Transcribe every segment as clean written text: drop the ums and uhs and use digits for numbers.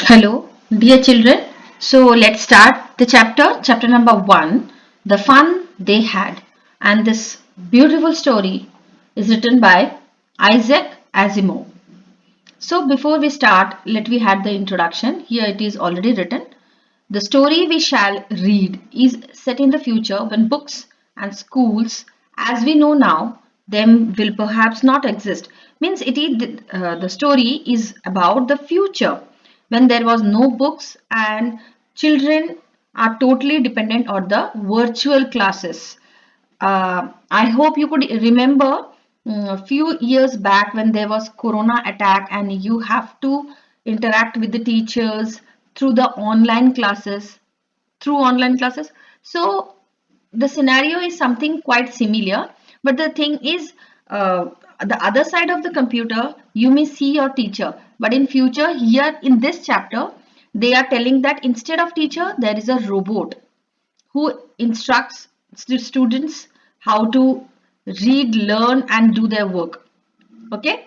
Hello, dear children. So let's start the chapter number 1, The Fun They Had. And this beautiful story is written by Isaac Asimov. So before we start, let me have the introduction. Here it is already written. The story we shall read is set in the future when books and schools, as we know now, them will perhaps not exist. Means the story is about the future when there was no books and children are totally dependent on the virtual classes. I hope you could remember a few years back when there was corona attack and you have to interact with the teachers through the online classes through online classes. So the scenario is something quite similar, but the thing is, the other side of the computer you may see your teacher, but in future here in this chapter they are telling that instead of teacher there is a robot who instructs students how to read, learn and do their work. Okay,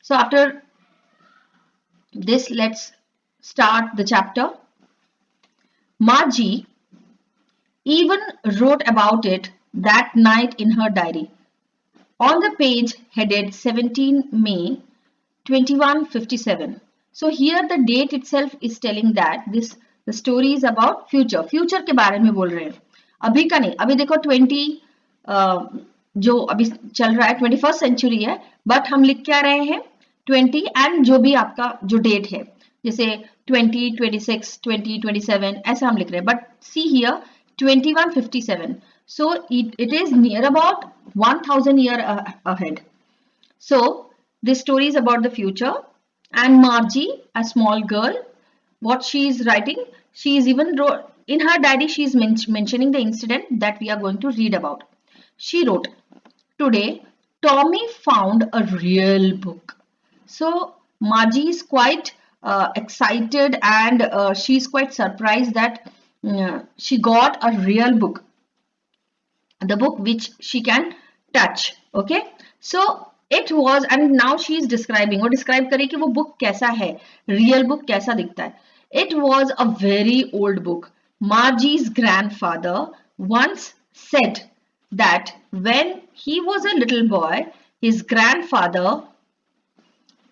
so after this let's start the chapter. Margie even wrote about it that night in her diary. On the page headed 17 May 2157. So here the date itself is telling that the story is about future. Future के बारे में बोल रहे हैं. अभी का नहीं. अभी देखो जो अभी चल रहा है 21st सेंचुरी है, बट हम लिख क्या रहे हैं 20 एंड जो भी आपका जो डेट है जैसे 20, 26, 20, 27 ऐसा हम लिख रहे हैं. But see here 2157. So it is near about 1000 year ahead. So this story is about the future and Margie, a small girl, what she is writing, she is even wrote in her diary, she is mentioning the incident that we are going to read about. She wrote, today Tommy found a real book. So Margie is quite excited and she is quite surprised that she got a real book, the book which she can touch. Okay, so it was, and now she is describing, वो describe करे कि वो book कैसा है, real book कैसा दिखता है. It was a very old book. Margie's grandfather once said that when he was a little boy, his grandfather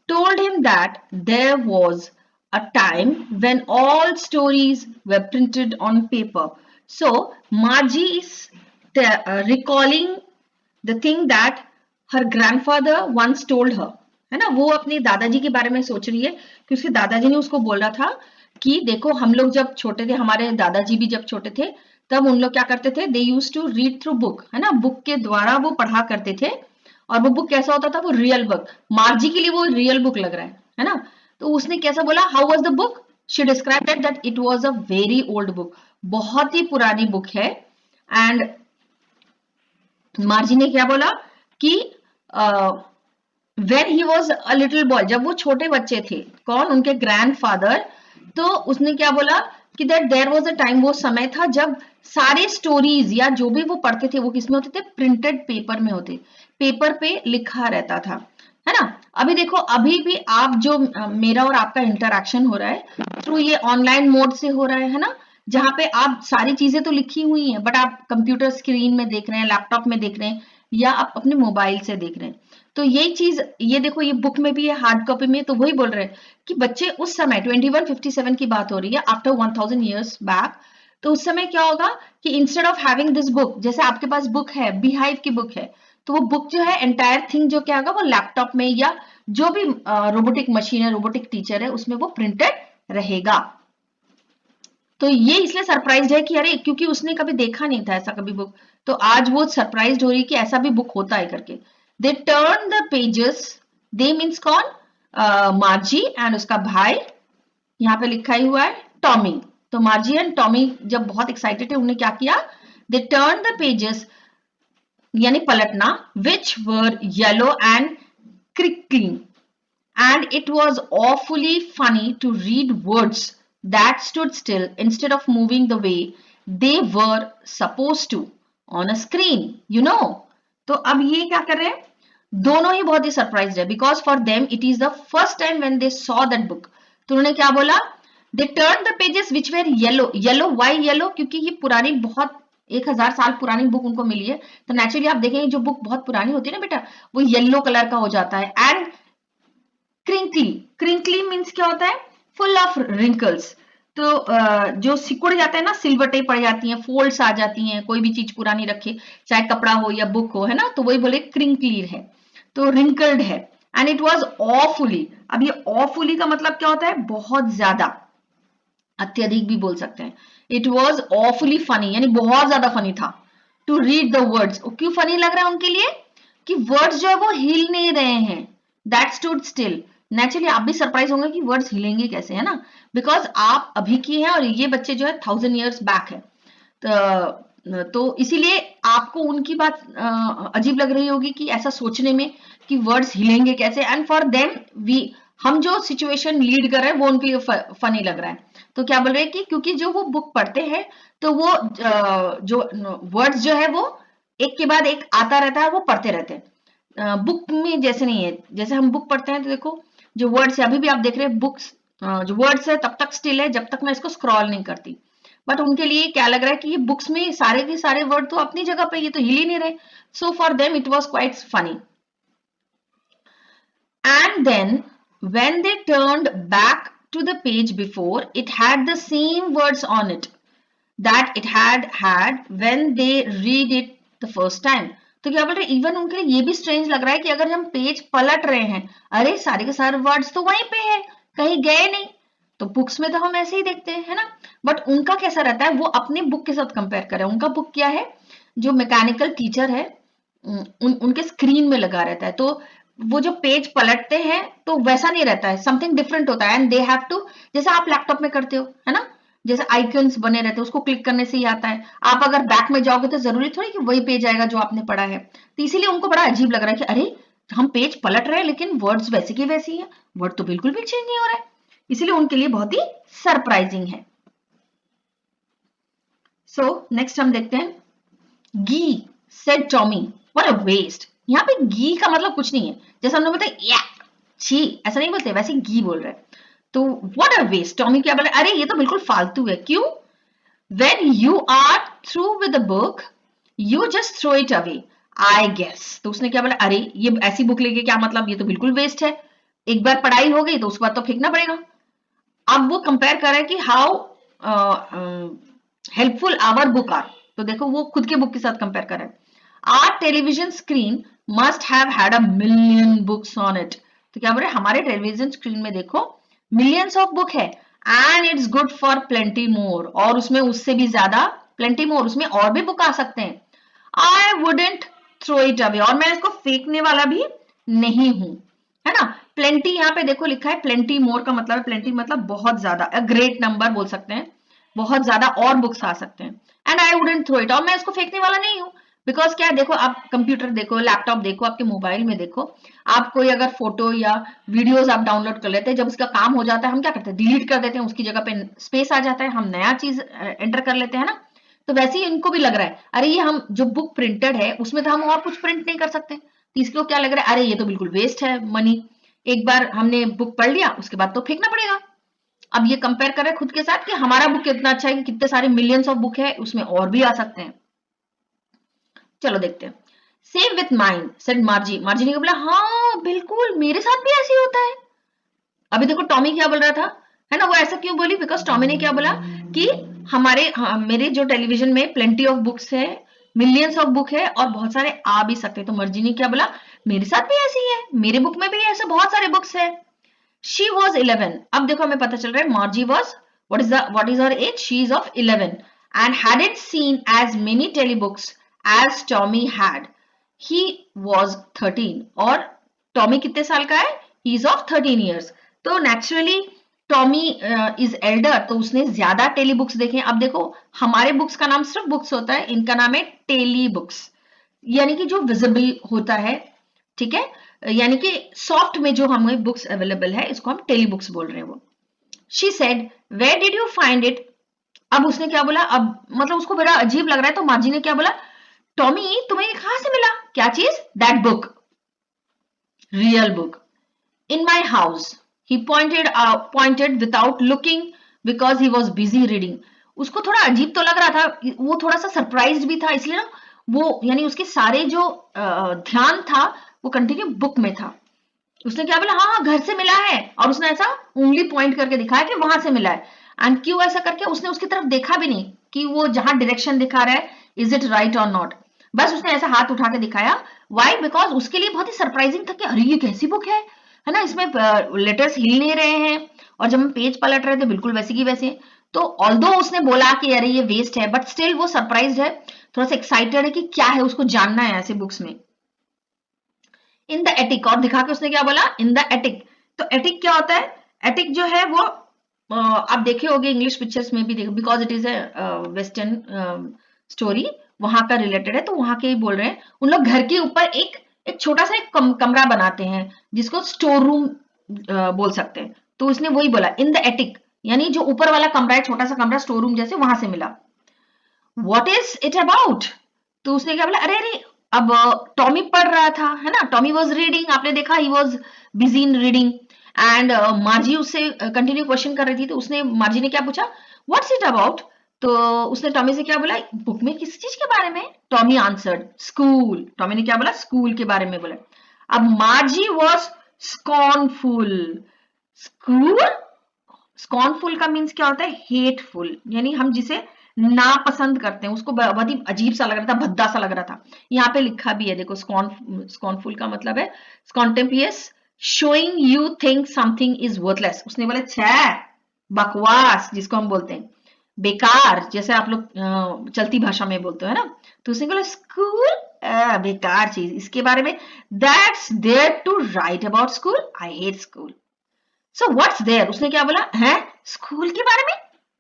told him that there was a time when all stories were printed on paper. So Margie is recalling the thing that her grandfather once told her. है ना, वो अपने दादाजी के बारे में सोच रही है कि उसके दादाजी ने उसको बोला था कि देखो हम लोग जब छोटे थे, हमारे दादाजी भी जब छोटे थे तब उन लोग क्या करते थे, they used to read through book, है ना, बुक के द्वारा वो पढ़ा करते थे. और वो बुक कैसा होता था, वो रियल बुक. मार्जी के लिए वो रियल बुक लग रहा है ना. तो उसने कैसा बोला, how was the book, she describe that it was a very old book, बहुत ही पुरानी बुक है. एंड मार्जी ने क्या बोला कि when he was a little boy, जब वो छोटे बच्चे थे, कौन, उनके ग्रैंडफादर, तो उसने क्या बोला कि that there was a time, वो समय था जब सारे स्टोरीज या जो भी वो पढ़ते थे वो किसमें होते थे, प्रिंटेड पेपर में होते, पेपर पे लिखा रहता था, है ना. अभी देखो अभी भी आप जो मेरा और आपका इंटरेक्शन हो रहा है थ्रू ये ऑनलाइन मोड से हो रहा है ना, जहां पे आप सारी चीजें तो लिखी हुई हैं बट आप कंप्यूटर स्क्रीन में देख रहे हैं, लैपटॉप में देख रहे हैं या आप अपने मोबाइल से देख रहे हैं. तो यही चीज, ये देखो ये बुक में भी है, हार्ड कॉपी में, तो वही बोल रहे हैं कि बच्चे उस समय 2157 की बात हो रही है, आफ्टर 1000 years बैक. तो उस समय क्या होगा कि instead of having this book, जैसे आपके पास बुक है, बीहाइव की बुक है, तो वो बुक जो है एंटायर थिंग जो क्या होगा, वो लैपटॉप में या जो भी रोबोटिक मशीन है, रोबोटिक टीचर है, उसमें वो प्रिंटेड रहेगा. तो ये इसलिए सरप्राइज्ड है कि अरे, क्योंकि उसने कभी देखा नहीं था ऐसा कभी बुक, तो आज वो सरप्राइज्ड हो रही है कि ऐसा भी बुक होता है करके. दे turn the pages, they means कौन, मार्जी एंड उसका भाई, यहाँ पे लिखा ही हुआ है टॉमी. तो मार्जी एंड टॉमी जब बहुत एक्साइटेड थे, उन्होंने क्या किया, दे टर्न द पेजेस यानी पलटना, which were yellow and crinkling, and it was awfully funny to read words that stood still instead of moving the way they were supposed to on a screen, you know. तो अब ये क्या कर रहे हैं, दोनों ही बहुत ही सरप्राइज्ड है, because for them it is the first time when they saw that book. तो उन्होंने क्या बोला they turn the pages which were yellow, yellow Y yellow, क्योंकि ये पुरानी बहुत 1000 साल पुरानी बुक उनको मिली है, तो नेचुरली आप देखेंगे जो बुक बहुत पुरानी होती है ना बेटा, वो येलो कलर का हो जाता है। एंड क्रिंकली, क्रिंकली मीन्स क्या होता है, फुल ऑफ रिंकल्स, तो जो सिकुड़ जाते हैं ना, सिलवटें पड़ जाती हैं, फोल्ड्स आ जाती हैं, कोई भी चीज पुरानी रखे, चाहे कपड़ा हो या बुक हो, है ना, तो वही बोले क्रिंकली है, तो रिंकल्ड है। एंड इट वॉज ऑफुली, अब ये ऑफुली का मतलब क्या होता है, बहुत ज्यादा, अत्यधिक भी बोल सकते हैं। इट वॉज ऑफुली फनी, यानी बहुत ज्यादा फनी था। टू रीड द वर्ड्स, क्यों फनी लग रहा है उनके लिए, कि वर्ड्स जो है वो हिल नहीं रहे हैं, दैट स्टूड स्टिल। नेचुरली आप भी सरप्राइज होंगे कि वर्ड्स हिलेंगे कैसे, है ना, बिकॉज आप अभी की हैं और ये बच्चे जो है 1000 years बैक है, तो इसीलिए आपको उनकी बात अजीब लग रही होगी कि ऐसा सोचने में कि वर्ड्स हिलेंगे कैसे, एंड फॉर देम वी, हम जो सिचुएशन लीड कर रहे हैं वो उनके लिए फनी लग रहा है। तो क्या बोल रहे हैं कि क्योंकि जो वो बुक पढ़ते हैं तो वो जो वर्ड्स जो है वो एक के बाद एक आता रहता है, वो पढ़ते रहते हैं। बुक में जैसे नहीं है, जैसे हम बुक पढ़ते हैं तो देखो जो वर्ड्स है, अभी भी आप देख रहे हैं बुक्स, जो वर्ड्स है तब तक स्टिल है जब तक मैं इसको स्क्रॉल नहीं करती, बट उनके लिए क्या लग रहा है कि ये बुक्स में सारे के सारे वर्ड तो अपनी जगह पे, ये तो हिल ही नहीं रहे। So for them it was quite funny. And then when they turned back to the page before, it had the same words on it that it had when they read it the first time. तो क्या बोल रहे, even उनके लिए ये भी strange लग रहा है कि अगर हम पेज पलट रहे हैं, अरे सारे के सारे वर्ड्स तो वहीं पे है, कहीं गए नहीं, तो बुक्स में तो हम ऐसे ही देखते हैं, है ना, बट उनका कैसा रहता है, वो अपने बुक के साथ कंपेयर करें। उनका बुक क्या है, जो मैकेनिकल टीचर है उनके स्क्रीन में लगा रहता है, तो वो जो पेज पलटते हैं तो वैसा नहीं रहता है, समथिंग डिफरेंट होता है, एंड दे हैव टू, जैसे आप लैपटॉप में करते हो, है ना, जैसे आइकन्स बने रहते हैं, उसको क्लिक करने से ही आता है। आप अगर बैक में जाओगे तो जरूरी थोड़ी कि वही पेज आएगा जो आपने पढ़ा है, तो इसीलिए उनको बड़ा अजीब लग रहा है कि अरे हम पेज पलट रहे हैं लेकिन वर्ड्स वैसे की वैसी है, वर्ड तो बिल्कुल भी चेंज नहीं हो रहा है, इसीलिए उनके लिए बहुत ही सरप्राइजिंग है। सो नेक्स्ट हम देखते हैं, gee said Tommy what a waste. यहाँ पे गी का मतलब कुछ नहीं है, जैसे हमने बताया या छी, ऐसा नहीं बोलते, वैसे गी बोल रहे हैं। तो व्हाट अ वेस्ट, टॉमी क्या बोले, अरे ये तो बिल्कुल फालतू है, क्यों, when you are through with the book you just throw it away I guess। तो उसने क्या बोला, अरे ये ऐसी बुक लेके क्या मतलब, ये तो बिल्कुल वेस्ट है, एक बार पढ़ाई हो गई तो उसके बाद तो फेंकना पड़ेगा। अब वो कंपेयर कर रहा है कि how helpful our book are, तो देखो वो खुद के बुक के साथ कंपेयर कर रहा है। Our television screen must have had a million books on it. तो क्या बोल रहे, हमारे टेलीविजन स्क्रीन में देखो मिलियंस ऑफ बुक है, and it's good for plenty more, और उसमें उससे भी ज्यादा प्लेंटी मोर, उसमें और भी बुक आ सकते हैं। I wouldn't throw it away, और मैं इसको फेंकने वाला भी नहीं हूं, है ना। प्लेंटी यहाँ पे देखो लिखा है, प्लेंटी मोर का मतलब है, प्लेंटी मतलब बहुत ज्यादा, अ ग्रेट नंबर बोल सकते हैं, बहुत ज्यादा और बुक्स आ सकते हैं। And I wouldn't throw it, और मैं इसको फेंकने वाला नहीं हूँ, बिकॉज क्या है, देखो आप कंप्यूटर देखो, लैपटॉप देखो, आपके मोबाइल में देखो, आप कोई अगर फोटो या वीडियोस आप डाउनलोड कर लेते हैं, जब उसका काम हो जाता है हम क्या करते हैं, डिलीट कर देते हैं, उसकी जगह पे स्पेस आ जाता है, हम नया चीज एंटर कर लेते हैं ना। तो वैसे ही इनको भी लग रहा है, अरे ये हम जो बुक प्रिंटेड है उसमें तो हम और कुछ प्रिंट नहीं कर सकते, तो इसको क्या लग रहा है, अरे ये तो बिल्कुल वेस्ट है मनी, एक बार हमने बुक पढ़ लिया उसके बाद तो फेंकना पड़ेगा। अब ये कंपेयर करें खुद के साथ कि हमारा बुक कितना अच्छा है कि कितने सारे मिलियंस ऑफ बुक है, उसमें और भी आ सकते हैं। चलो देखते हैं। सेम विथ माइंड सेड मार्जी, मार्जी ने बोला हाँ बिल्कुल मेरे साथ भी ऐसे ही होता है। अभी देखो टॉमी क्या बोल रहा था, है ना, वो ऐसा क्यों बोली, बिकॉज टॉमी ने क्या बोला कि मेरे जो टेलीविजन में प्लेंटी ऑफ बुक्स है, मिलियंस ऑफ बुक है और बहुत सारे आ भी सकते हैं, तो मर्जी ने क्या बोला, मेरे साथ भी ऐसी है, मेरे बुक में भी ऐसे बहुत सारे बुक्स है। शी वॉज 11, अब देखो हमें पता चल रहा है मार्जी was, what is her age, she is of 11 and hadn't seen as many telebooks as Tommy had। he was 13 और टॉमी कितने साल का है, he is of 13 years। तो नेचुरली टॉमी इज एल्डर, तो उसने ज्यादा टेली बुक्स देखे। अब देखो हमारे बुक्स का नाम सिर्फ बुक्स होता है, इनका नाम है टेली बुक्स, यानी कि जो विजिबल होता है, ठीक है, यानी कि सॉफ्ट में जो हमें बुक्स अवेलेबल है इसको हम टेली बुक्स बोल रहे हैं। वो she said where did you find it, अब उसने क्या बोला, अब मतलब उसको बड़ा अजीब लग रहा है, तो माजी ने क्या बोला, टॉमी तुम्हें कहां से मिला, क्या चीज, that book, real book, in my house। He pointed without looking because he was busy reading. उसको थोड़ा अजीब तो लग रहा था, वो थोड़ा सा सरप्राइज भी था, इसलिए ना वो यानी उसके सारे जो ध्यान था वो कंटिन्यू बुक में था। उसने क्या बोला, हाँ हाँ घर से मिला है, और उसने ऐसा उंगली पॉइंट करके दिखाया कि वहां से मिला है। एंड क्यों ऐसा करके उसने उसकी तरफ देखा भी नहीं कि वो जहां डायरेक्शन दिखा रहा है इज इट राइट और नॉट, बस उसने ऐसा हाथ उठा के दिखाया। वाई? बिकॉज उसके लिए बहुत ही सरप्राइजिंग था कि अरे ये कैसी बुक है ना, इसमें लेटर्स हिल नहीं रहे हैं, और जब हम पेज पलट रहे थे बिल्कुल वैसे की वैसे। तो ऑल्दो उसने बोला कि अरे ये वेस्ट है, बट स्टिल वो सरप्राइज है, थोड़ा सा एक्साइटेड है कि क्या है, उसको जानना है ऐसे बुक्स में। इन द एटिक, और दिखा के उसने क्या बोला, इन द एटिक। तो एटिक क्या होता है? एटिक जो है वो आप देखे होंगे इंग्लिश पिक्चर्स में भी देखे, because it is a western story, वहां का रिलेटेड है, तो वहां के ही बोल रहे हैं। उन लोग घर के ऊपर एक एक छोटा सा एक कमरा बनाते हैं जिसको स्टोर रूम बोल सकते हैं। तो उसने वही बोला इन द एटिक, यानी जो ऊपर वाला कमरा है, छोटा सा कमरा स्टोर रूम जैसे, वहां से मिला। What is it about? तो उसने क्या बोला, अरे अरे, अब टॉमी पढ़ रहा था, है ना, टॉमी वॉज रीडिंग, आपने देखा he was busy in reading. And मार्जी उससे कंटिन्यू क्वेश्चन कर रही थी, तो उसने मार्जी ने क्या पूछा, व्हाट्स इट अबाउट? तो उसने टॉमी से क्या बोला, बुक में किस चीज के बारे में? Tommy answered school. टॉमी ने क्या बोला, स्कूल के बारे में बोला। अब मार्जी वॉज स्कॉर्नफुल। स्कूल, स्कॉर्नफुल का मीन्स क्या होता है, हेटफुल, यानी हम जिसे नापसंद करते हैं, उसको बहुत ही अजीब सा लग रहा था, भद्दा सा लग रहा था। यहाँ पे लिखा भी है देखो, स्कॉर्नफुल का मतलब है contemptuous, showing you think something is worthless. उसने बोला छह, बकवास जिसको हम बोलते हैं, बेकार, जैसे आप लोग चलती भाषा में बोलते हो, है ना। तो उसने बोला स्कूल, बेकार चीज, इसके बारे में, that's there to write about school, I hate school. So what's there? उसने क्या बोला, है स्कूल के बारे में?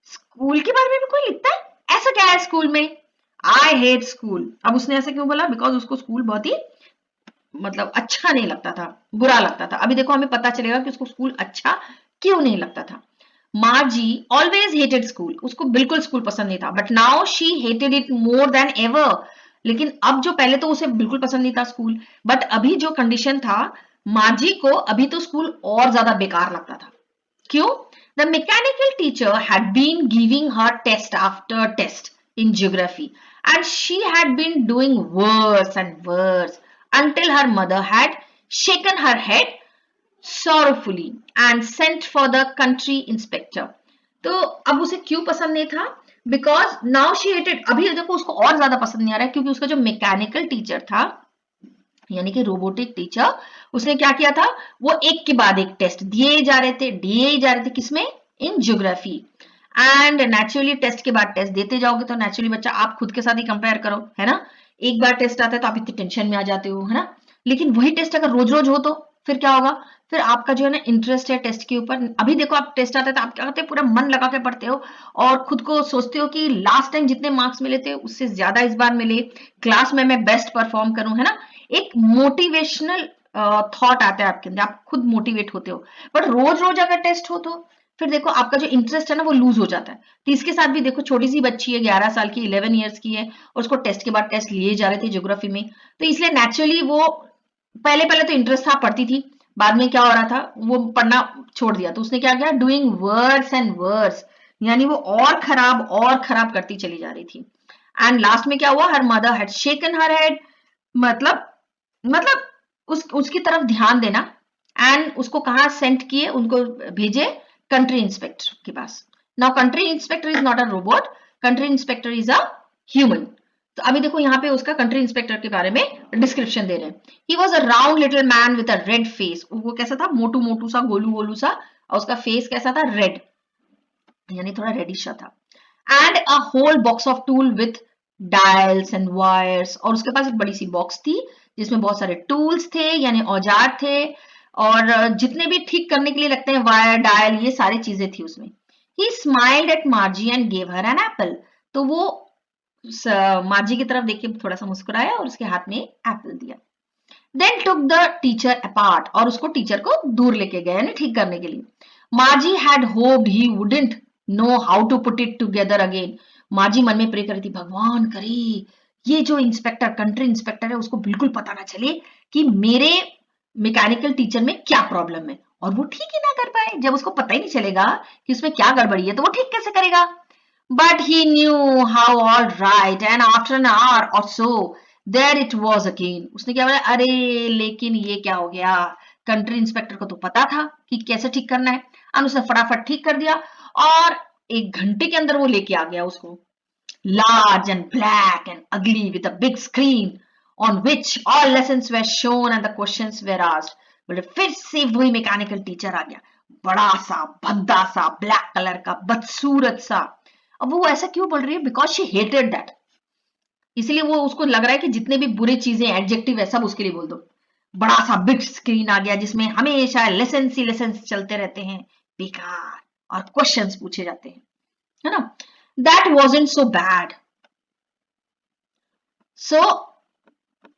स्कूल के बारे में भी कोई लिखता है? ऐसा क्या है स्कूल में? आई हेट स्कूल। अब उसने ऐसा क्यों बोला? बिकॉज उसको स्कूल बहुत ही मतलब अच्छा नहीं लगता था, बुरा लगता था। अभी देखो हमें पता चलेगा कि उसको स्कूल अच्छा क्यों नहीं लगता था। मार्जी ऑलवेज हेटेड स्कूल, उसको बिल्कुल स्कूल पसंद नहीं था, but now she hated it more than ever. लेकिन अब जो, पहले तो उसे बिल्कुल पसंद नहीं था स्कूल, बट अभी जो कंडीशन था, मार्जी को अभी तो स्कूल और ज्यादा बेकार लगता था। क्यों? The mechanical teacher had been giving her test after test in geography, and she had been doing worse and worse until her mother had shaken her head sorrowfully and sent for the country inspector. तो अब उसे क्यों पसंद नहीं था? Because now she hated, अभी देखो उसको और ज्यादा पसंद नहीं आ रहा है, क्योंकि उसका जो मैकेनिकल टीचर था, यानी कि रोबोटिक टीचर, उसने क्या किया था, वो एक के बाद एक टेस्ट दिए जा रहे थे, किसमें? In geography. And naturally test के बाद टेस्ट देते जाओगे तो नेचुरली बच्चा आप खुद के साथ ही कंपेयर करो, है ना। एक बार टेस्ट आता है तो आप इतनी टेंशन में आ जाते हो, है ना। लेकिन वही टेस्ट अगर रोज रोज हो तो फिर क्या होगा? फिर आपका जो है ना इंटरेस्ट है टेस्ट के ऊपर, अभी देखो आप टेस्ट आता है तो आप क्या करते हैं, पूरा मन लगा के पढ़ते हो, और खुद को सोचते हो कि लास्ट टाइम जितने मार्क्स मिले थे उससे ज्यादा इस बार मिले, क्लास में मैं बेस्ट परफॉर्म करूं, है ना। एक मोटिवेशनल थॉट आता है आपके अंदर, आप खुद मोटिवेट होते हो। बट रोज रोज अगर टेस्ट हो तो फिर देखो आपका जो इंटरेस्ट है ना वो लूज हो जाता है। तो इसके साथ भी देखो, छोटी सी बच्ची है, 11 साल की, 11 ईयर्स की है, और उसको टेस्ट के बाद टेस्ट लिए जा रहे थे ज्योग्राफी में, तो इसलिए नेचुरली वो पहले पहले तो इंटरेस्ट था, पढ़ती थी, बाद में क्या हो रहा था, वो पढ़ना छोड़ दिया। तो उसने क्या किया, डूइंग वर्स एंड वर्स, यानी वो और खराब करती चली जा रही थी। एंड लास्ट में क्या हुआ, her mother had shaken her head, मतलब मतलब उसकी तरफ ध्यान देना। एंड उसको कहा सेंट किए, उनको भेजे कंट्री इंस्पेक्टर के पास। Now country inspector is not a robot, country inspector is a human. तो अभी देखो यहाँ पे उसका कंट्री इंस्पेक्टर के बारे में डिस्क्रिप्शन दे रहे हैं। He was a round little man with a red face, वो कैसा था, मोटू मोटू सा, गोलू गोलू सा, और उसका फेस कैसा था, रेड, यानी थोड़ा रेडिश था। And a whole box of tool with dials and wires, और उसके पास एक बड़ी सी बॉक्स थी जिसमें बहुत सारे टूल्स थे, यानी औजार थे, और जितने भी ठीक करने के लिए लगते हैं, वायर, डायल, ये सारी चीजें थी उसमें। He smiled at Margie and gave her an apple, तो वो मार्जी की तरफ देख के थोड़ा सा मुस्कुराया और उसके हाथ में एप्पल दिया। Then took the teacher apart, और उसको टीचर को दूर लेके गए, यानी ठीक करने के लिए। Margie had hoped he wouldn't know how to put it together again. Margie मन में प्रे करी थी, भगवान करे ये जो इंस्पेक्टर, कंट्री इंस्पेक्टर है, उसको बिल्कुल पता ना चले कि मेरे मैकेनिकल टीचर में क्या प्रॉब्लम है, और वो ठीक ही ना कर पाए? जब उसको पता ही नहीं चलेगा कि उसमें क्या गड़बड़ी है तो वो ठीक कैसे करेगा? But he knew how all right and after an hour or so there it was again. उसने क्या बोला? अरे लेकिन ये क्या हो गया? कंट्री इंस्पेक्टर को तो पता था कि कैसे ठीक करना है और उसने फटाफट ठीक कर दिया और 1 घंटे के अंदर वो लेके आ गया उसको, large and black and ugly with a big screen on which all lessons were shown and the questions were asked. बोले फिर से वही मैकेनिकल टीचर आ गया, बड़ा सा भद्दा सा ब्लैक कलर का बदसूरत सा। अब वो ऐसा क्यों बोल रही है? बिकॉज शी हेटेड दैट, इसलिए वो उसको लग रहा है कि जितने भी बुरी चीजें एडजेक्टिव है सब उसके लिए बोल दो। बड़ा सा बिग स्क्रीन आ गया जिसमें हमेशा लेसन ही लेसन चलते रहते हैं बेकार और क्वेश्चंस पूछे जाते हैं, है ना? That wasn't so bad. So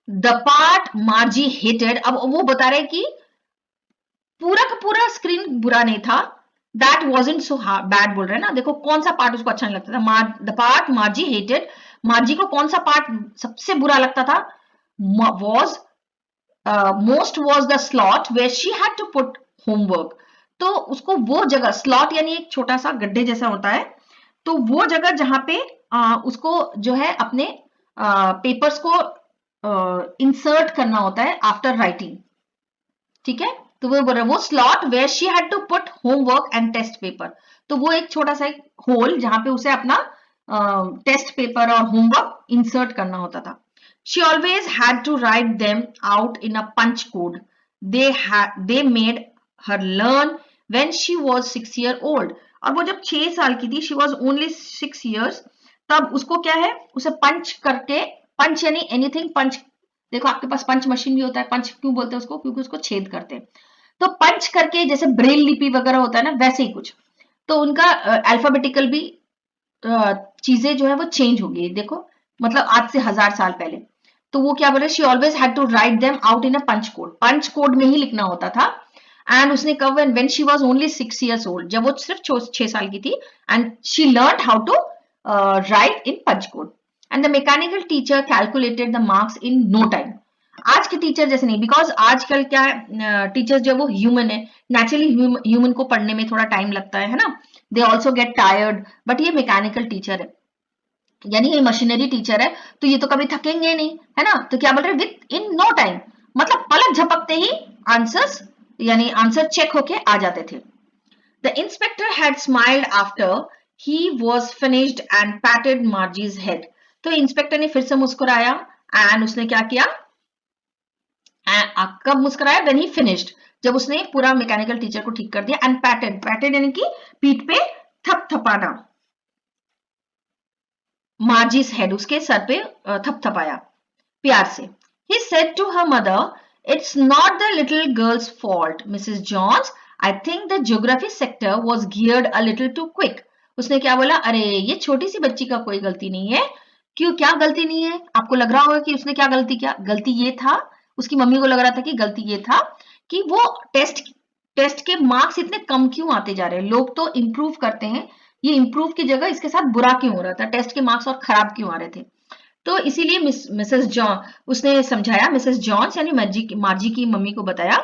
the part मार्जी hated, अब वो बता रहे कि पूरा का पूरा स्क्रीन बुरा नहीं था, दैट वाजंट सो बैड बोल रहे हैं ना। देखो कौन सा पार्ट उसको अच्छा नहीं लगता था, द पार्ट मार्जी हेटेड, मार्जी को कौन सा पार्ट सबसे बुरा लगता था? was most was the slot where she had to put homework। तो उसको वो जगह, स्लॉट यानी एक छोटा सा गड्ढे जैसा होता है, तो वो जगह जहां पे उसको जो है अपने पेपर्स को इंसर्ट करना होता है आफ्टर राइटिंग, ठीक है? तो वो बोल रहे वो slot where she had to put homework and test paper, तो वो एक छोटा सा एक होल जहां पे उसे अपना टेस्ट पेपर और होमवर्क इंसर्ट करना होता था। She always had to write them out in a punch code they made her learn when she was 6 year old। और वो जब 6 साल की थी, she was only 6 years, तब उसको क्या है, उसे पंच करके, पंच यानी एनीथिंग पंच, देखो आपके पास पंच मशीन भी होता है, पंच क्यों बोलते हैं उसको? क्योंकि उसको छेद करते हैं, तो पंच करके जैसे ब्रेल लिपि वगैरह होता है ना, वैसे ही कुछ। तो उनका अल्फाबेटिकल भी चीजें जो है वो चेंज हो गई, देखो मतलब आज से 1000 साल पहले। तो वो क्या बोले, she always had to write them out in a punch code में ही लिखना होता था। एंड उसने कब, when she was only 6 years old, जब वो सिर्फ 6 साल की थी, and she learn how to write in punch code and the mechanical teacher calculated the marks in no time. आज के टीचर जैसे नहीं, बिकॉज आजकल क्या है, टीचर्स जो वो ह्यूमन है, नेचुरली ह्यूमन को पढ़ने में थोड़ा टाइम लगता है ना, they also get tired, but ये मैकेनिकल टीचर है यानी ये मशीनरी टीचर है, तो ये तो कभी थकेंगे नहीं, है ना? तो क्या बोल रहे, विथ इन नो टाइम, मतलब पलक झपकते ही आंसर्स यानी आंसर चेक होके आ जाते थे। The inspector had smiled after he was finished and patted Margie's head. तो इंस्पेक्टर ने फिर से मुस्कुराया एंड उसने क्या किया, कब मुस्कुराया, व्हेन ही फिनिश्ड, जब उसने पूरा मैकेनिकल टीचर को ठीक कर दिया, एंड पैटेड यानी कि पीठ पे थपथपाना, मार्जीज हेड, उसके सर पे थपथपाया प्यार से। He said to her mother, "It's not the little girl's fault, Mrs. Johns. I think the geography sector was geared a little too quick." उसने क्या बोला, अरे ये छोटी सी बच्ची का कोई गलती नहीं है। क्यों, क्या गलती नहीं है? आपको लग रहा होगा कि उसने क्या गलती किया? गलती ये था, उसकी मम्मी को लग रहा था कि गलती ये था कि वो टेस्ट के मार्क्स इतने कम क्यों आते जा रहे हैं, लोग तो इम्प्रूव करते हैं, ये इम्प्रूव की जगह इसके साथ बुरा क्यों हो रहा था, टेस्ट के मार्क्स और खराब क्यों आ रहे थे? तो इसीलिए मिसेस जॉन, उसने समझाया, मिसेस जॉन्स यानी मार्जी की मम्मी को बताया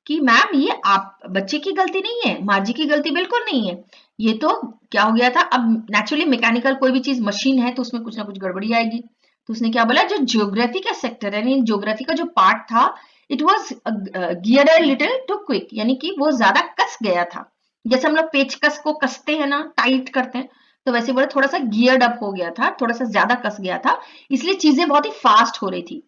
कि मैम ये आप बच्चे की गलती नहीं है, मार्जी की गलती बिल्कुल नहीं है, ये तो क्या हो गया था, अब नेचुरली मैकेनिकल कोई भी चीज मशीन है तो उसमें कुछ ना कुछ गड़बड़ी आएगी। तो उसने क्या बोला, जो ज्योग्राफी का सेक्टर यानी ज्योग्राफी का जो पार्ट था, it was geared a little too quick, यानी कि वो ज्यादा कस गया था, जैसे हम लोग पेचकस को कसते हैं ना, टाइट करते हैं, तो वैसे बोले थोड़ा सा गियर्ड अप हो गया था, थोड़ा सा ज्यादा कस गया था, इसलिए चीजें बहुत ही फास्ट हो रही थी।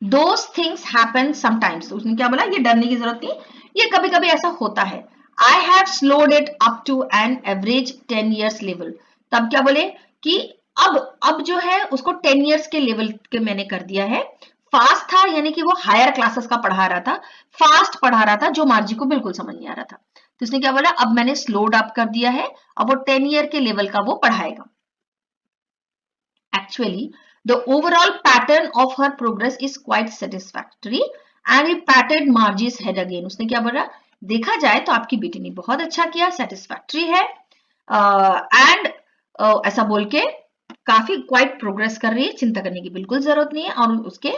Those things happen sometimes। तो उसने क्या बोला, ये डरने की जरूरत नहीं, ये कभी कभी ऐसा होता है। I have slowed it up to an average 10 years level। तब क्या बोले कि अब जो है उसको 10 years के लेवल के मैंने कर दिया है। फास्ट था यानी कि वो हायर क्लासेस का पढ़ा रहा था, फास्ट पढ़ा रहा था, जो मार्जी को बिल्कुल समझ नहीं आ रहा था। तो उसने क्या बोला, अब मैंने स्लोड अप कर दिया है, अब वो 10 ईयर के लेवल का वो पढ़ाएगा। Actually the overall pattern of her progress is quite satisfactory and he patted Margie's head again. उसने क्या बोला, देखा जाए तो आपकी बेटी ने बहुत अच्छा किया, सेटिस्फैक्टरी है, एंड ऐसा बोल के काफी क्वाइट प्रोग्रेस कर रही है, चिंता करने की बिल्कुल जरूरत नहीं है। और उसके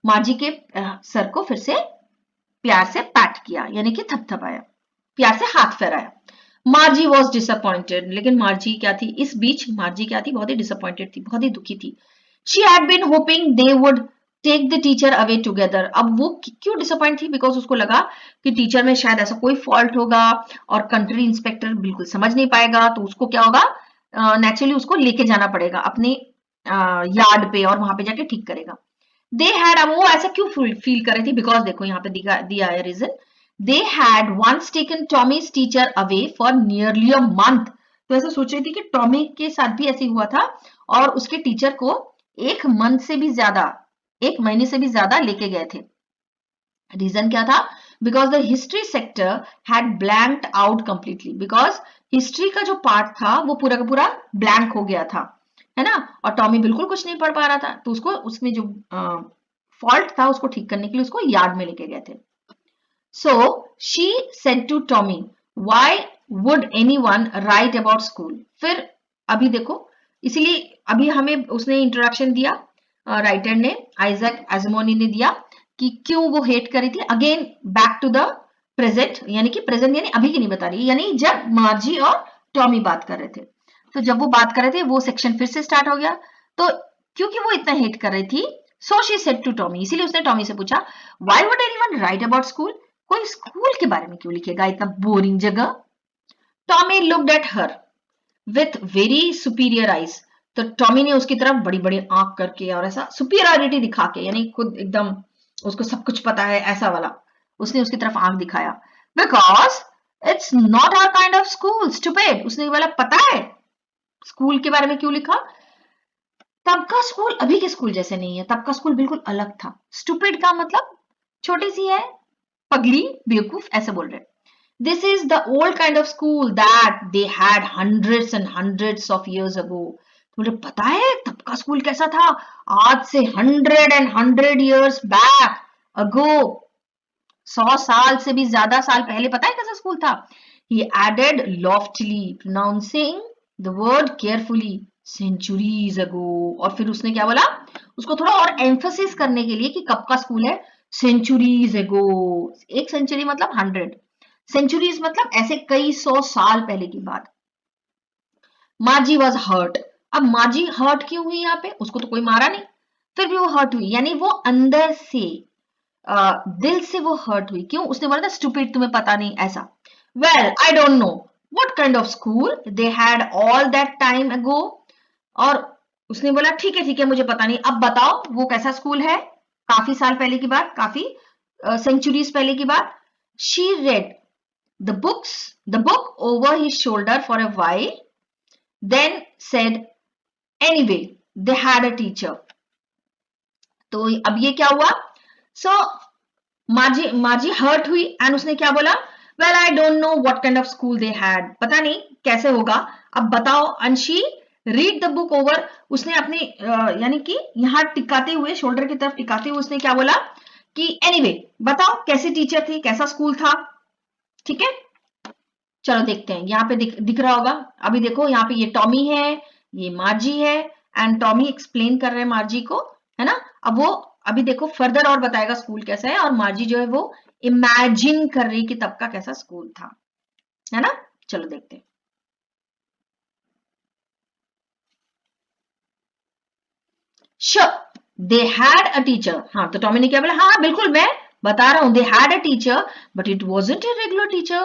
मार्जी के सर को फिर से प्यार से पैट किया यानी कि थपथपाया। प्यार से हाथ फेराया। मार्जी वॉज डिसअपॉइंटेड, लेकिन मार्जी क्या थी इस बीच, मार्जी क्या थी, बहुत ही डिसअपॉइंटेड थी, बहुत ही दुखी थी। She had been hoping they would take the teacher away together. अब वो क्यों डिसअपॉइंट थी, बिकॉज उसको लगा कि टीचर में शायद ऐसा कोई फॉल्ट होगा और कंट्री इंस्पेक्टर बिल्कुल समझ नहीं पाएगा, तो उसको क्या होगा, नेचुरली उसको लेके जाना पड़ेगा अपने यार्ड पे और वहां पे जाके ठीक करेगा। दे हैड, अब वो ऐसा क्यों फील कर रही थी, बिकॉज देखो यहाँ पे दिया है reason, they had once taken Tommy's teacher away for nearly a month. तो ऐसा सोच रही थी कि टॉमी के साथ भी ऐसे हुआ था और उसके टीचर को एक मंथ से भी ज्यादा, एक महीने से भी ज्यादा लेके गए थे। रीजन क्या था, because the history sector had blanked out completely, because history का जो पार्ट था वो पूरा का पूरा ब्लैंक हो गया था, है ना, और टॉमी बिल्कुल कुछ नहीं पढ़ पा रहा था, तो उसको उसमें जो फॉल्ट था उसको ठीक करने के लिए उसको यार्ड में लेके गए थे। So she said to Tommy, why would anyone write about school. फिर अभी देखो, इसीलिए अभी हमें उसने इंट्रोडक्शन दिया, राइटर ने, आइजैक एजिमोनी ने दिया कि क्यों वो हेट करी थी। Again back to the present, यानी कि प्रेजेंट यानी अभी की नहीं बता रही, यानी जब मार्जी और टॉमी बात कर रहे थे, तो जब वो बात कर रहे थे वो सेक्शन फिर से स्टार्ट हो गया। तो क्योंकि वो इतना हेट कर रही थी, so she said to Tommy, इसीलिए उसने टॉमी से पूछा, why would anyone write about school, कोई स्कूल के बारे में क्यों लिखेगा, इतना बोरिंग जगह। Tommy looked at her with very superior eyes. तो टॉमी ने उसकी तरफ बड़ी बड़ी आंख करके और ऐसा सुपीरियरिटी दिखा के, यानी खुद एकदम उसको सब कुछ पता है ऐसा वाला, उसने उसकी तरफ आंख दिखाया। Because it's not our kind of school stupid, उसने बोला पता है स्कूल के बारे में क्यों लिखा, तब का स्कूल अभी के स्कूल जैसे नहीं है, तब का स्कूल बिल्कुल अलग था। स्टूपिड का मतलब छोटी सी है, पगली, बेवकूफ, ऐसे बोल रहे। This is the old kind of school that they had hundreds and hundreds of years ago. मुझे पता है तब का स्कूल कैसा था, आज से 100 बैक अगो, 100 साल से भी ज्यादा साल पहले पता है कैसा स्कूल था। He added loftily, pronouncing the word carefully, centuries ago। और फिर उसने क्या बोला, उसको थोड़ा और एम्फोसिस करने के लिए कि कब का स्कूल है, सेंचुरीज एगो, एक सेंचुरी मतलब 100, सेंचुरीज मतलब ऐसे कई 100 साल पहले की बात। Margie was hurt. अब मार्जी हर्ट क्यों हुई यहाँ पे, उसको तो कोई मारा नहीं, फिर भी वो हर्ट हुई, यानी वो अंदर से दिल से वो हर्ट हुई। क्यों, उसने बोला था स्टूपिड, तुम्हें पता नहीं, ऐसा। Well I don't know what kind of school they had all that time ago. और उसने बोला ठीक है मुझे पता नहीं, अब बताओ वो कैसा स्कूल है, काफी साल पहले की बात, काफी सेंचुरीज पहले की बात। She red the book over his shoulder for a while, then said, anyway, they had a teacher। तो अब ये क्या हुआ, सो मार्जी हर्ट हुई एंड उसने क्या बोला, well I don't know what kind of school they had, पता नहीं कैसे होगा, अब बताओ। And she read the book over, उसने अपने यानी कि यहाँ टिकाते हुए, शोल्डर की तरफ टिकाते हुए उसने क्या बोला कि एनीवे बताओ कैसी टीचर थी, कैसा स्कूल था, ठीक है। चलो देखते हैं, यहाँ पे दिख रहा होगा, अभी देखो यहाँ पे ये टॉमी है, ये मार्जी है, एंड टॉमी एक्सप्लेन कर रहे हैं मार्जी को, है ना। अब वो अभी देखो फर्दर और बताएगा स्कूल कैसा है, और मार्जी जो है वो इमेजिन कर रही कि तब का कैसा स्कूल था, है ना। चलो देखते हैं। Sure, they had a teacher। हाँ, तो टॉमी ने क्या बोला, हाँ बिल्कुल मैं बता रहा हूँ, they had a teacher but it wasn't a regular teacher,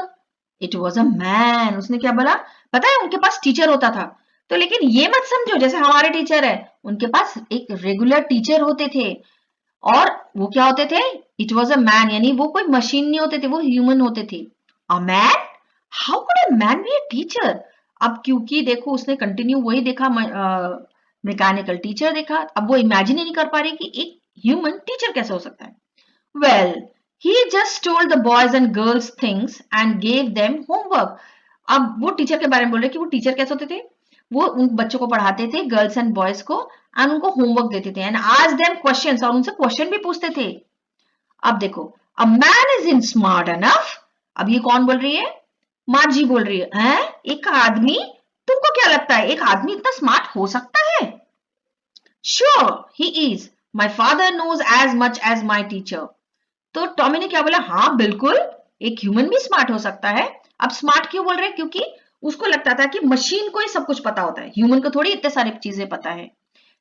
it was a man। उसने क्या बोला, पता है उनके पास टीचर होता था, तो लेकिन ये मत समझो जैसे हमारे टीचर है, उनके पास एक रेगुलर टीचर होते थे, और वो क्या होते थे, इट वॉज अ मैन, यानी वो कोई मशीन नहीं होते थे, वो ह्यूमन होते थे। A man, how could a man be a teacher. अब क्योंकि देखो उसने कंटिन्यू वही देखा, मैकेनिकल टीचर देखा, अब वो इमेजिन ही नहीं कर पा रही कि एक ह्यूमन टीचर कैसे हो सकता है। Well he just told the boys and girls things and gave them homework. अब वो टीचर के बारे में बोल रहे कि वो टीचर कैसे होते थे, वो उन बच्चों को पढ़ाते थे, गर्ल्स एंड बॉयज को, एंड उनको होमवर्क देते थे, एंड आज देम क्वेश्चंस, और उनसे क्वेश्चन भी पूछते थे। अब देखो, a man is in smart enough. अब ये कौन बोल रही है, मार्जी बोल रही है, हैं? एक आदमी, तुमको क्या लगता है एक आदमी इतना स्मार्ट हो सकता है। Sure he is, my father knows as much as my teacher. तो टॉमी ने क्या बोला, हाँ बिल्कुल, एक ह्यूमन भी स्मार्ट हो सकता है, अब स्मार्ट क्यों बोल रहे हैं? क्योंकि उसको लगता था कि मशीन को ही सब कुछ पता होता है, ह्यूमन को थोड़ी इतने सारी चीजें पता है।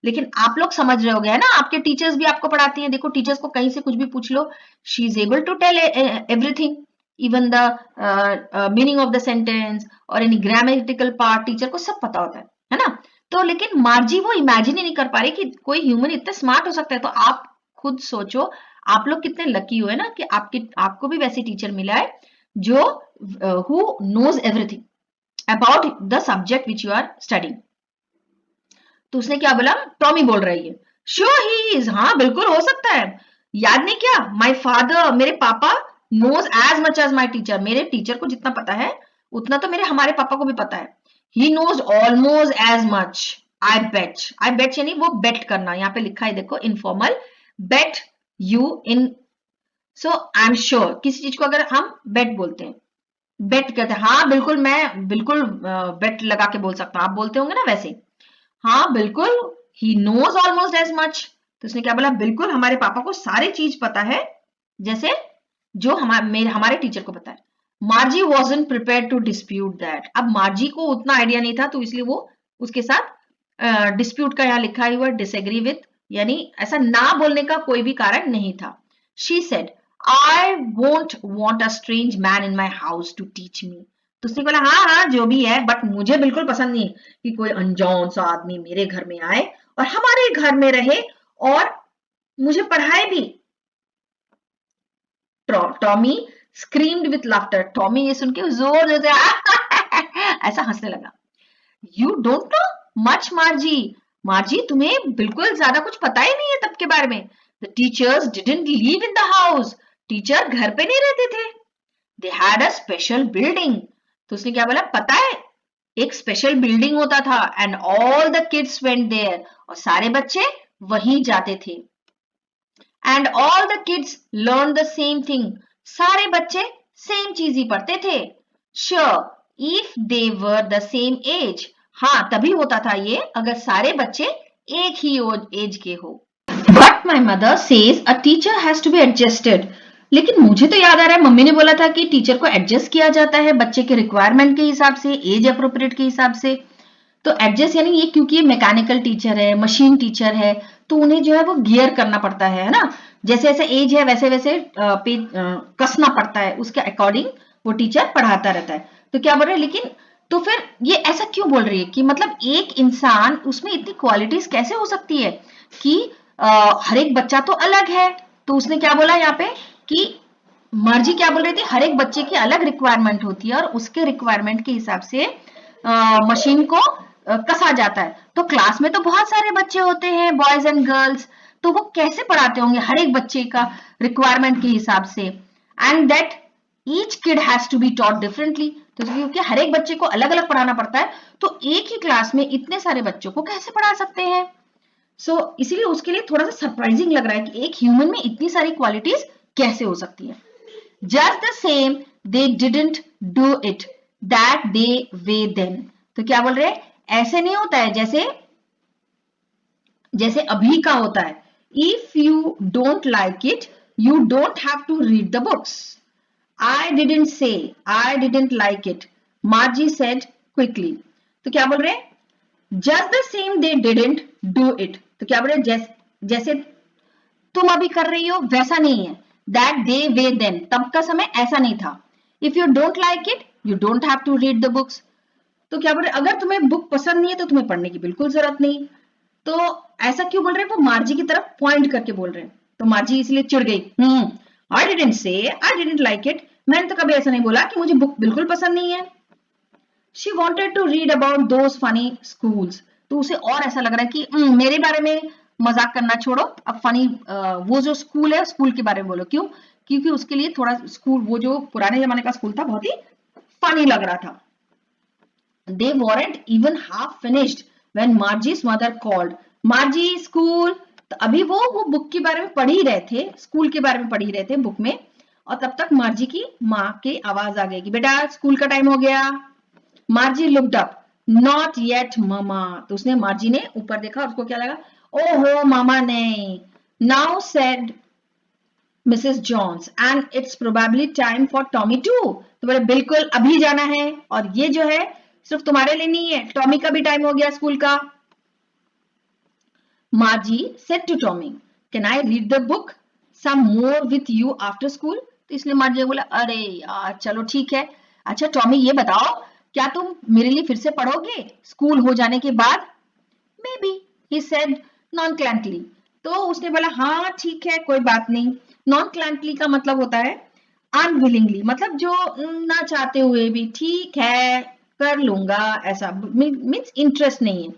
लेकिन आप लोग समझ रहे होगे है ना, आपके टीचर्स भी आपको पढ़ाती हैं, देखो टीचर्स को कहीं से कुछ भी पूछ लो, she is able to tell everything, even the meaning of the sentence और एनी ग्रामेटिकल पार्ट, टीचर को सब पता होता है ना। तो लेकिन मार्जी वो इमेजिन ही नहीं कर पा रही कि कोई ह्यूमन इतना स्मार्ट हो सकता है। तो आप खुद सोचो, आप लोग कितने लकी हुए ना कि आपको भी वैसी टीचर मिला है जो who knows everything about the subject which you are studying. तो उसने क्या बोला, टॉमी बोल रही है, श्योर ही इज, हाँ बिल्कुल हो सकता है। याद नहीं क्या, माई फादर, मेरे पापा, knows as much as my teacher, मेरे टीचर को जितना पता है उतना तो मेरे हमारे पापा को भी पता है। He knows almost as much, I bet, I bet यानी वो बेट करना, यहाँ पे लिखा है देखो informal, bet you in, so I am sure, किसी चीज को अगर हम बेट बोलते हैं, बेट कहते हैं, हाँ बिल्कुल मैं बिल्कुल बेट लगा के बोल सकता हूँ, आप बोलते होंगे ना वैसे, हाँ बिल्कुल, he knows almost as much. तो उसने क्या बोला, बिल्कुल हमारे पापा को सारी चीज पता है जैसे जो हमारे टीचर को पता है। Margie wasn't prepared to dispute that, अब मार्जी को उतना आइडिया नहीं था तो इसलिए वो उसके साथ डिस्प्यूट का यहाँ लिखा हुआ डिसएग्री विथ, यानी ऐसा ना बोलने का कोई भी कारण नहीं था। She said, I won't want a strange man in my house to teach me. तो उसने बोला, हाँ हाँ जो भी है, बट मुझे बिल्कुल पसंद नहीं कि कोई अनजान सा आदमी मेरे घर में आए और हमारे घर में रहे और मुझे पढ़ाए भी। Tommy screamed with laughter, Tommy ये सुन के जोर से ऐसा हंसने लगा। यू डोंट नो मच मार्जी, मार्जी तुम्हें बिल्कुल ज्यादा कुछ पता ही नहीं है तब के बारे में। The teachers didn't live in the house, teacher घर पे नहीं रहते थे। They had a special building, तो उसने क्या बोला, पता है एक स्पेशल बिल्डिंग होता था, and all the kids went there, और सारे बच्चे वहीं जाते थे। And all the kids learn the same thing, सारे बच्चे सेम चीज ही पढ़ते थे। Sure if they were the same age, हाँ तभी होता था ये अगर सारे बच्चे एक ही एज के हो। But my mother says a teacher has to be adjusted, लेकिन मुझे तो याद आ रहा है मम्मी ने बोला था कि टीचर को एडजस्ट किया जाता है बच्चे के रिक्वायरमेंट के हिसाब से, एज अप्रोप्रिएट के हिसाब से। तो एडजस्ट यानी ये, क्योंकि ये मैकेनिकल टीचर है, मशीन टीचर है, तो उन्हें जो है वो गियर करना पड़ता है ना, जैसे जैसे एज है वैसे वैसे कसना पड़ता है, उसके अकॉर्डिंग वो टीचर पढ़ाता रहता है। तो क्या बोल रहे हैं, लेकिन तो फिर ये ऐसा क्यों बोल रही है कि मतलब एक इंसान उसमें इतनी क्वालिटीज कैसे हो सकती है कि हर एक बच्चा तो अलग है। तो उसने क्या बोला यहाँ पे कि मर्जी क्या बोल रही थी, हर एक बच्चे की अलग रिक्वायरमेंट होती है और उसके रिक्वायरमेंट के हिसाब से मशीन को कसा जाता है। तो क्लास में तो बहुत सारे बच्चे होते हैं, बॉयज एंड गर्ल्स, तो वो कैसे पढ़ाते होंगे हर एक बच्चे का रिक्वायरमेंट के हिसाब से, and that each kid has to be taught differently, तो क्योंकि हर एक बच्चे को अलग अलग पढ़ाना पड़ता है, तो एक ही क्लास में इतने सारे बच्चों को कैसे पढ़ा सकते हैं। इसीलिए उसके लिए थोड़ा सा सरप्राइजिंग लग रहा है कि एक ह्यूमन में इतनी सारी क्वालिटीज कैसे हो सकती है। Just the same they didn't do it that day way then, तो क्या बोल रहे हैं, ऐसे नहीं होता है जैसे जैसे अभी का होता है। If you don't like it you don't have to read the books. I didn't say I didn't like it, Margie said quickly. तो क्या बोल रहे हैं, just the same they didn't do it, तो क्या बोल रहे हैं, जैसे तुम अभी कर रही हो वैसा नहीं है। दैट दे वे देन, तब का समय ऐसा नहीं था। If you don't like it you don't have to read the books, तो क्या बोल रहे, अगर तुम्हें बुक पसंद नहीं है तो तुम्हें पढ़ने की बिल्कुल जरूरत नहीं। तो ऐसा क्यों बोल रहे हैं, वो मार्जी की तरफ पॉइंट करके बोल रहे हैं। तो मार्जी इसलिए चिढ़ गई, आई didn't say I didn't like it, मैंने तो कभी ऐसा नहीं बोला कि मुझे बुक बिल्कुल पसंद नहीं है। She wanted to read about those funny schools, तो उसे और ऐसा लग रहा है कि मेरे बारे में मजाक करना छोड़ो, अब फनी वो जो स्कूल है स्कूल के बारे में बोलो। क्यों, क्योंकि उसके लिए थोड़ा स्कूल, वो जो पुराने जमाने का स्कूल था, बहुत ही फनी लग रहा था। They weren't even half finished when Margie's mother called. Margie, school. तो अभी वो बुक के बारे में पढ़ ही रहे थे, स्कूल के बारे में पढ़ ही रहे थे बुक में, और तब तक मार्जी की माँ की आवाज आ गई कि बेटा स्कूल का टाइम हो गया। Margie looked up, not yet mama, तो उसने मार्जी ने ऊपर देखा और उसको क्या लगा, ओहो मामा नहीं। Now said Mrs Jones and it's probably time for Tommy too. तो बोले बिल्कुल अभी जाना है, और ये जो है सिर्फ तुम्हारे लिए नहीं है, टॉमी का भी टाइम हो गया स्कूल का। Margie said to Tommy, can I read the book some more with you after school. तो इसलिए मार्जी ने बोला अरे यार चलो ठीक है, अच्छा टॉमी ये बताओ क्या तुम मेरे लिए फिर से पढ़ोगे स्कूल हो जाने के बाद। Maybe, he said nonchalantly. तो उसने बोला हाँ ठीक है कोई बात नहीं। नॉन क्लैंटली का मतलब होता है अनविलिंगली, मतलब जो ना चाहते हुए भी ठीक है कर लूंगा, ऐसा मीन्स इंटरेस्ट नहीं है।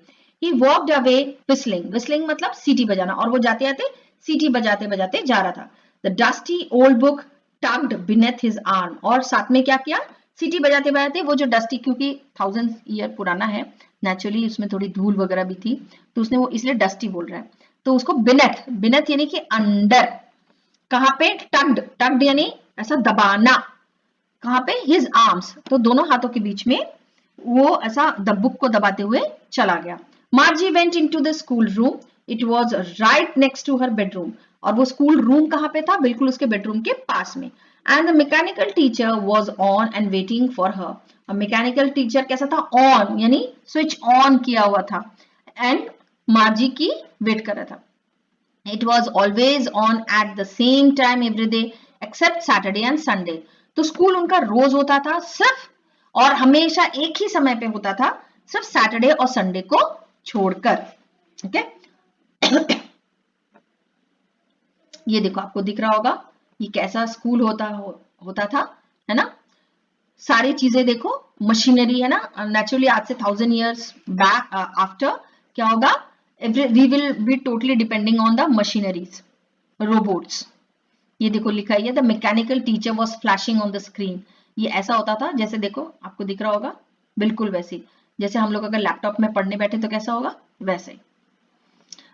He walked away whistling, whistling मतलब सीटी बजाना, और वो जाते जाते सीटी बजाते बजाते जा रहा था। The dusty old book tugged beneath his arm, और साथ में क्या किया, सीटी बजाते बजाते वो जो डस्टी, क्योंकि 1000 ईयर पुराना है नेचुरली, उसमें थोड़ी धूल वगैरह भी थी, तो उसने वो इसलिए डस्टी बोल रहा है, तो उसको बिनेथ, बिनेथ यानी कि अंडर, कहाँ पे टग्ड, टग्ड यानी ऐसा दबाना, कहाँ पे हिज आर्म्स, तो दोनों हाथों के बीच में वो ऐसा द बुक को दबाते हुए चला गया। Margie went into the school room, it was right next to her bedroom, और वो स्कूल रूम कहाँ पे था, बिल्कुल उसके बेडरूम के पास में। And the mechanical teacher was on and waiting for her, और मैकेनिकल टीचर कैसा था, ऑन यानी स्विच ऑन किया हुआ था, एंड मार्जी की वेट कर रहा था। It was always on at the same time every day except Saturday and Sunday. तो स्कूल उनका रोज होता था सिर्फ, और हमेशा एक ही समय पे होता था, सिर्फ सैटरडे और संडे को छोड़कर। ओके ये देखो आपको दिख रहा होगा ये कैसा स्कूल होता था, है ना। सारी चीजें देखो, मशीनरी है ना, नेचुरली आज से 1000 years बैक आफ्टर क्या होगा, we will be totally depending on the machineries, robots. ये देखो लिखा है the mechanical teacher was flashing on the screen. ये ऐसा होता था जैसे देखो आपको दिख रहा होगा, बिल्कुल वैसे जैसे हम लोग अगर लैपटॉप में पढ़ने बैठे तो कैसा होगा, वैसे।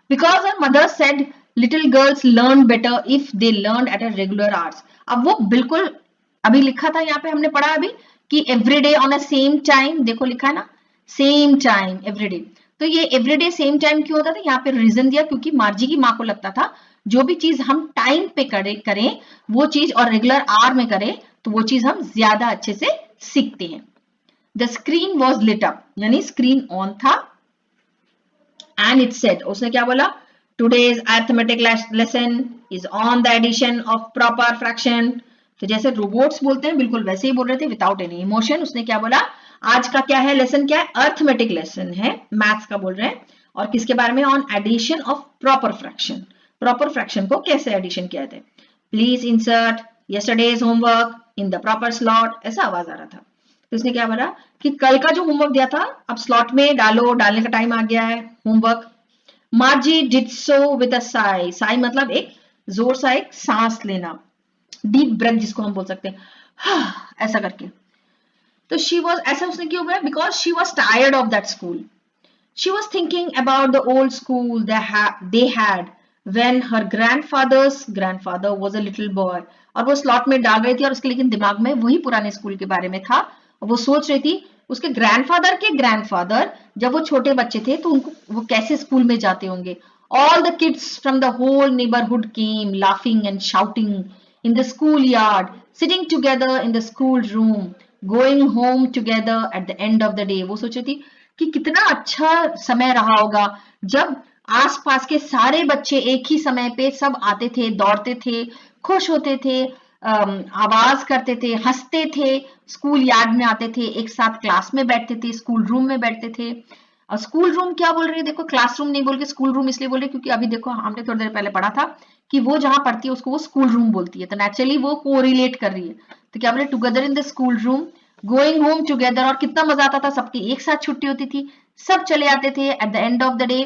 Because her mother said little girls learn better if they learn at a regular hours. अब वो बिल्कुल अभी लिखा था यहाँ पे हमने पढ़ा अभी कि every day on a same time, देखो लिखा है ना सेम टाइम एवरी डे। तो ये एवरीडे सेम टाइम क्यों होता था, यहाँ पे रीजन दिया क्योंकि मार्जी की माँ को लगता था जो भी चीज हम टाइम पे करें वो चीज, और रेगुलर आवर में करें तो वो चीज हम ज्यादा अच्छे से सीखते हैं। The screen was lit up, यानी स्क्रीन ऑन था, एंड इट सेड, उसने क्या बोला, today's arithmetic lesson is on the addition of proper fraction. तो जैसे रोबोट्स बोलते हैं बिल्कुल वैसे ही बोल रहे थे विदाउट एनी इमोशन। उसने क्या बोला, आज का क्या है लेसन, क्या है, अरिथमेटिक लेसन है, मैथ्स का बोल रहे हैं, और किसके बारे में, on addition of proper fraction. Proper fraction को कैसे एडिशन किया जाता है, please insert yesterday's homework in the proper slot, ऐसा आवाज आ रहा था। तो उसने क्या बोला कि कल का जो होमवर्क दिया था अब स्लॉट में डालो, डालने का टाइम आ गया है homework. मार्जी did so with a Sai, Sai मतलब एक जोर सा एक सांस लेना, डीप ब्रेथ जिसको हम बोल सकते हैं, ऐसा करके। तो शी वॉज, ऐसा उसने क्यों बोला, because she was tired of that school. She was thinking about the old school they had when her grandfather was a little boy। और वो स्लॉट में डाल रही थी और उसके लेकिन दिमाग में वही पुराने स्कूल के बारे में था, और वो सोच रही थी उसके ग्रैंडफादर जब वो छोटे बच्चे थे तो उनको वो कैसे स्कूल में जाते होंगे। All the kids from the whole neighbourhood came laughing and shouting in the school yard, sitting together in the school room, going home together at the end of the day. वो सोच रही थी कि कितना अच्छा समय रहा होगा जब आसपास के सारे बच्चे एक ही समय पे सब आते थे, दौड़ते थे, खुश होते थे, आवाज करते थे, हंसते थे, स्कूल यार्ड में आते थे, एक साथ क्लास में बैठते थे, स्कूल रूम में बैठते थे। और स्कूल रूम क्या बोल रही है, देखो क्लासरूम नहीं बोल के स्कूल रूम इसलिए बोल रही है क्योंकि अभी देखो हमने थोड़ी देर पहले पढ़ा था कि वो जहां पढ़ती है उसको वो स्कूल रूम बोलती है, तो नेचुरली वो कोरिलेट कर रही है। तो क्या बोले, together in the school room, going home together, और कितना मजा आता था, सबकी एक साथ छुट्टी होती थी, सब चले आते थे eight the end of the day,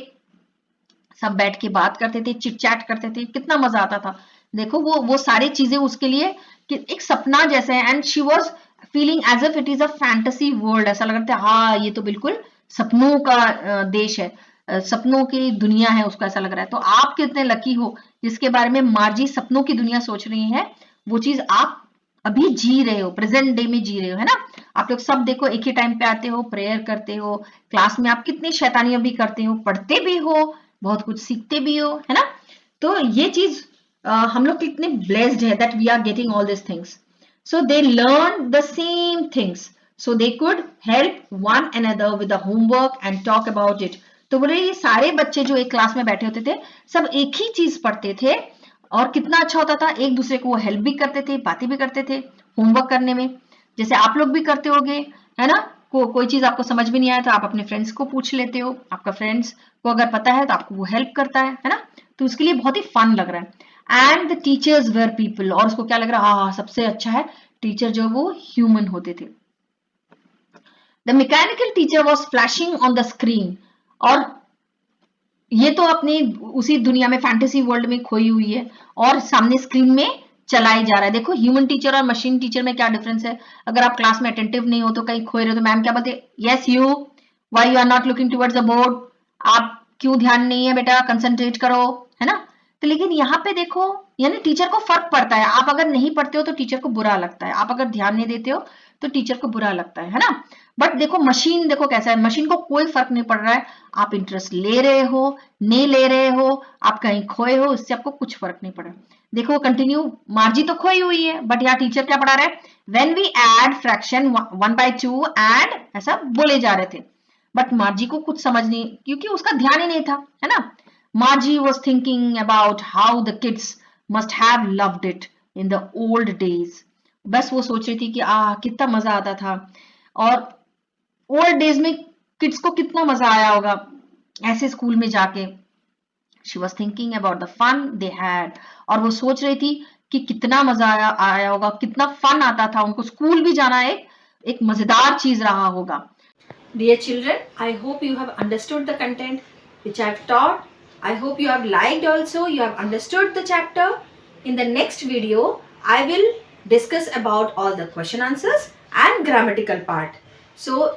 सब बैठ के बात करते थे, चिट चैट करते थे, कितना मजा आता था। देखो वो सारी चीजें उसके लिए कि एक सपना जैसे है, and she was feeling as if it is a fantasy world, ऐसा लग रहा था हाँ ये तो बिल्कुल सपनों का देश है, सपनों की दुनिया है, उसको ऐसा लग रहा है। तो आप कितने लकी हो जिसके बारे में मार्जी सपनों की दुनिया सोच रही है, वो चीज आप अभी जी रहे हो, प्रेजेंट डे में जी रहे हो, है ना। आप लोग सब देखो एक ही टाइम पे आते हो, प्रेयर करते हो, क्लास में आप कितनी शैतानियां भी करते हो, पढ़ते भी हो, बहुत कुछ सीखते भी हो, है ना। तो ये चीज हम लोग कितने ब्लेस्ड है that we are getting all this things. So they learned the same things. So they could help one another with the homework and talk about it. तो बोले ये सारे बच्चे जो एक क्लास में बैठे होते थे सब एक ही चीज पढ़ते थे और कितना अच्छा होता था, एक दूसरे को वो हेल्प भी करते थे, बातें भी करते थे होमवर्क करने में, जैसे आप लोग भी करते होगे, है ना. कोई चीज आपको समझ में नहीं आया तो आप अपने फ्रेंड्स को पूछ लेते हो, आपका फ्रेंड्स को अगर पता है तो आपको वो हेल्प करता है ना. तो उसके लिए बहुत ही फन लग रहा है. And the teachers were people, और उसको क्या लग रहा है, हाँ सबसे अच्छा है टीचर जो वो ह्यूमन होते थे. The mechanical teacher was flashing on the screen, और ये तो अपनी उसी दुनिया में फैंटेसी वर्ल्ड में खोई हुई है और सामने स्क्रीन में चलाई जा रहा है. देखो ह्यूमन टीचर और मशीन टीचर में क्या डिफरेंस है. अगर आप क्लास में अटेंटिव नहीं हो तो कहीं खोए रहे हो तो मैम क्या बोलते, yes you, why you are not looking towards the board, आप क्यों ध्यान नहीं है बेटा, कंसंट्रेट करो, है ना. तो लेकिन यहाँ पे देखो, यानी टीचर को फर्क पड़ता है. आप अगर नहीं पढ़ते हो तो टीचर को बुरा लगता है, आप अगर ध्यान नहीं देते हो तो टीचर को बुरा लगता है ना. बट देखो मशीन, देखो कैसा है, मशीन को कोई फर्क नहीं पड़ रहा है, आप इंटरेस्ट ले रहे हो नहीं ले रहे हो, आप कहीं खोए हो, इससे आपको कुछ फर्क नहीं पड़ा. देखो कंटिन्यू, मार्जी तो खोई हुई है बट यहाँ टीचर क्या पढ़ा रहा है, when we add fraction 1/2 and, ऐसा बोले जा रहे थे. बट मार्जी को कुछ समझ नहीं, क्योंकि उसका ध्यान ही नहीं था, है ना. मार्जी was thinking about how the kids must have loved it in the old days. बस वो सोच रही थी कि कितना मजा आता था, और ओल्ड डेज में किड्स को कितना मजा आया होगा ऐसे स्कूल में जाके. She was thinking about the fun they had, और वो सोच रही थी कि कितना मजा आया होगा, कितना फन आता था उनको, स्कूल भी जाना एक मजेदार चीज रहा होगा. Dear children, I hope you have understood the content which I have taught. I hope you have liked also, you have understood the chapter. In the next video, I will discuss about all the question answers and grammatical part. So,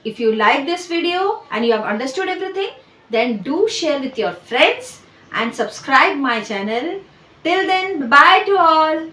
if you like this video and you have understood everything, then do share with your friends and subscribe my channel. Till then, bye to all.